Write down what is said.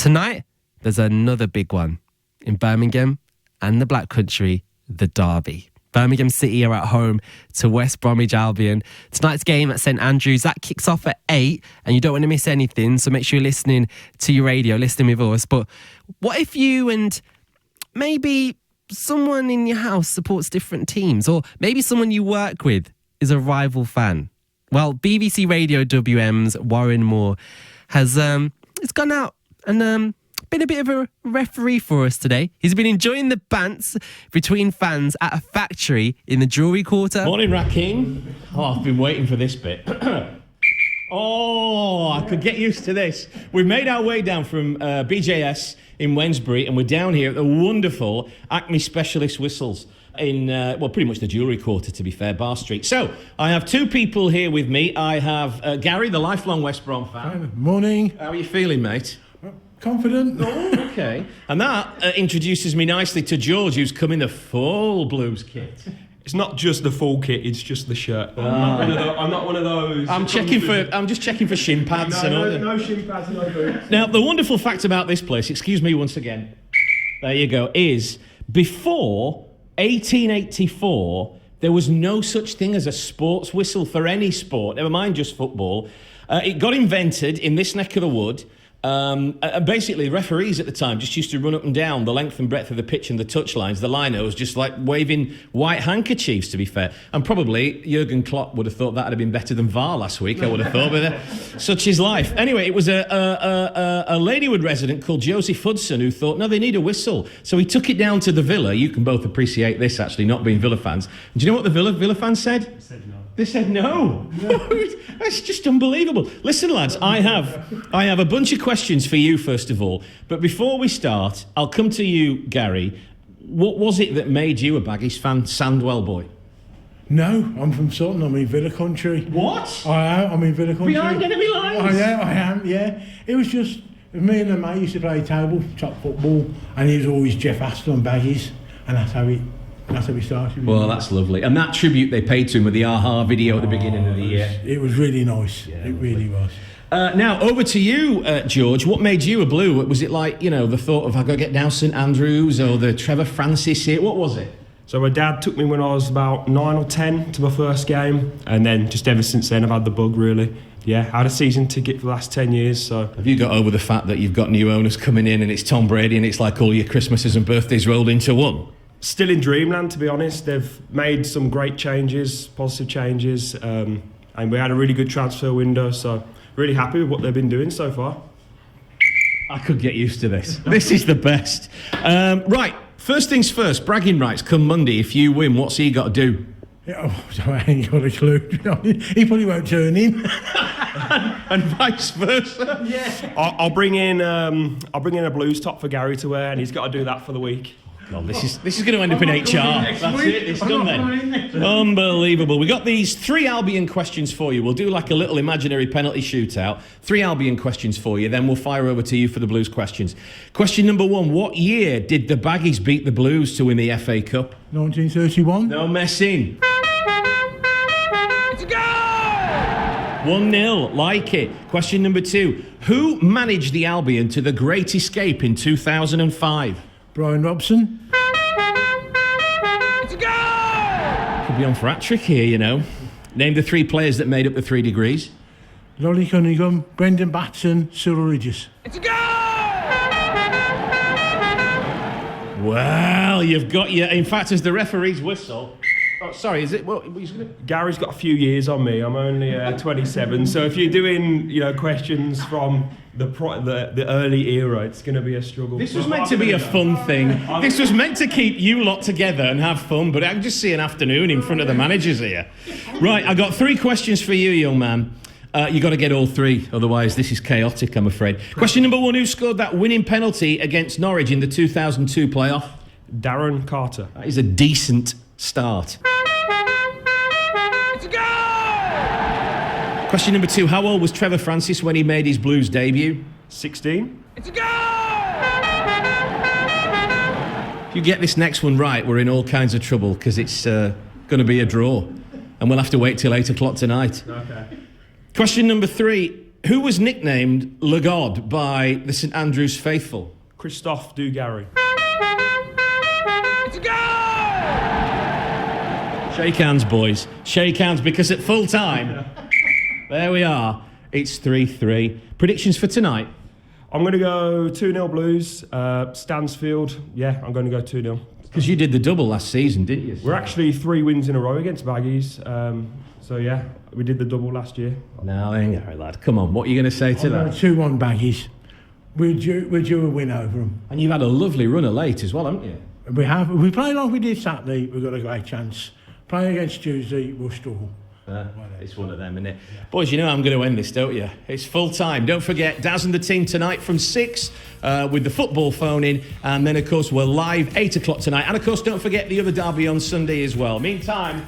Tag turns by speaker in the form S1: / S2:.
S1: Tonight, there's another big one in Birmingham and the Black Country, the derby. Birmingham City are at home to West Bromwich Albion. Tonight's game at St Andrews, that kicks off at 8, and you don't want to miss anything, so make sure you're listening to your radio, listening with us. But what if you and maybe someone in your house supports different teams, or maybe someone you work with is a rival fan? Well, BBC Radio WM's Warren Moore has it's gone out and been a bit of a referee for us today. He's been enjoying the bants between fans at a factory in the Jewellery Quarter.
S2: Morning, Rakim. Oh, I've been waiting for this bit. Oh, I could get used to this. We've made our way down from BJS in Wednesbury, and we're down here at the wonderful Acme Specialist Whistles in, pretty much the Jewellery Quarter, to be fair, Bar Street. So, I have two people here with me. I have Gary, the lifelong West Brom fan.
S3: Morning.
S2: How are you feeling, mate?
S3: Confident.
S2: Oh, okay. And that introduces me nicely to George, who's come in the full Blues kit.
S4: It's not just the full kit; it's just the shirt. I'm not one of those.
S2: I'm just checking for shin pads and all.
S4: No shin pads, no boots.
S2: Now, the wonderful fact about this place, excuse me once again, there you go, is before 1884, there was no such thing as a sports whistle for any sport, never mind just football. It got invented in this neck of the wood. Basically, referees at the time just used to run up and down the length and breadth of the pitch and the touchlines. The linos just like waving white handkerchiefs, to be fair. And probably Jurgen Klopp would have thought that would have been better than VAR last week, I would have thought. But such is life. Anyway, it was a Ladywood resident called Joseph Hudson who thought, no, they need a whistle. So he took it down to the Villa. You can both appreciate this, actually, not being Villa fans. And do you know what the Villa fans said?
S4: They said no.
S2: They said no. That's just unbelievable. Listen, lads, I have a bunch of questions for you, first of all. But before we start, I'll come to you, Gary. What was it that made you a Baggies fan, Sandwell boy?
S3: No, I'm from Sutton. I'm in Villa country.
S2: What?
S3: I'm in Villa country.
S2: Behind enemy lines?
S3: I am, yeah. It was just, me and a mate used to play top football, and he was always Jeff Astor and Baggies, and that's how we started.
S2: Well, that's lovely. And that tribute they paid to him with the Aha video at the beginning of the year.
S3: It was really nice. Yeah, it really was.
S2: Now, over to you, George. What made you a Blue? Was it like, the thought of, I've got to get down St Andrews, or the Trevor Francis here? What was it?
S4: So my dad took me when I was about 9 or 10 to my first game, and then just ever since then I've had the bug, really. Yeah, I had a season ticket for the last 10 years, so...
S2: Have you got over the fact that you've got new owners coming in and it's Tom Brady and it's like all your Christmases and birthdays rolled into one?
S4: Still in dreamland, to be honest. They've made some great changes, positive changes, and we had a really good transfer window, so really happy with what they've been doing so far.
S2: I could get used to this. This is the best. Right, first things first, bragging rights come Monday. If you win, what's he got to do?
S3: I ain't got a clue. He probably won't turn in.
S2: and vice versa.
S4: Yeah. I'll bring in a Blues top for Gary to wear, and he's got to do that for the week.
S2: God, this is going to end up in HR. That's it, it's done then. Unbelievable. We got these 3 Albion questions for you. We'll do like a little imaginary penalty shootout. 3 Albion questions for you, then we'll fire over to you for the Blues questions. Question number 1, what year did the Baggies beat the Blues to win the FA Cup?
S3: 1931.
S2: No messing. Let's go! 1-0, like it. Question number 2, who managed the Albion to the Great Escape in 2005?
S3: Brian Robson.
S2: Let's go! Could be on for hat-trick here, Name the 3 players that made up the 3 degrees.
S3: Lolly Cunningham, Brendan Batson, Cyril Ridges.
S2: Let's go! Well, you've got your... In fact, as the referee's whistle... Oh, sorry, is it...
S4: Gary's got a few years on me. I'm only 27, so if you're doing, questions from the early era, it's going to be a struggle.
S2: This was meant to be a fun thing. This was meant to keep you lot together and have fun, but I can just see an afternoon in front of the managers here. Right, I got 3 questions for you, young man. You got to get all 3, otherwise this is chaotic, I'm afraid. Question number 1, who scored that winning penalty against Norwich in the 2002 playoff?
S4: Darren Carter.
S2: That is a decent start. Let's go! Question number 2, how old was Trevor Francis when he made his Blues debut?
S4: 16.
S2: Let's go! If you get this next one right, we're in all kinds of trouble, because it's going to be a draw. And we'll have to wait till 8 o'clock tonight.
S4: Okay.
S2: Question number 3, Who was nicknamed Le God by the St Andrews faithful?
S4: Christophe Dugarry.
S2: Shake hands, boys. Shake hands, because at full time, there we are. It's 3-3. Predictions for tonight?
S4: I'm going to go 2-0 Blues. Stansfield, yeah, I'm going to go 2-0.
S2: Because you did the double last season, didn't you?
S4: We're actually 3 wins in a row against Baggies. So, yeah, we did the double last year.
S2: Now then, go, lad. Come on, what are you going to say to that?
S3: 2-1 Baggies. We're due a win over them.
S2: And you've had a lovely runner late as well, haven't you?
S3: We have. If we play like we did Saturday, we've got a great chance. Playing against Tuesday, we'll struggle.
S2: It's one of them, isn't it? Boys, you know I'm going to end this, don't you? It's full time. Don't forget, Daz and the team tonight from 6 with the football phone in. And then, of course, we're live 8 o'clock tonight. And, of course, don't forget the other derby on Sunday as well. Meantime,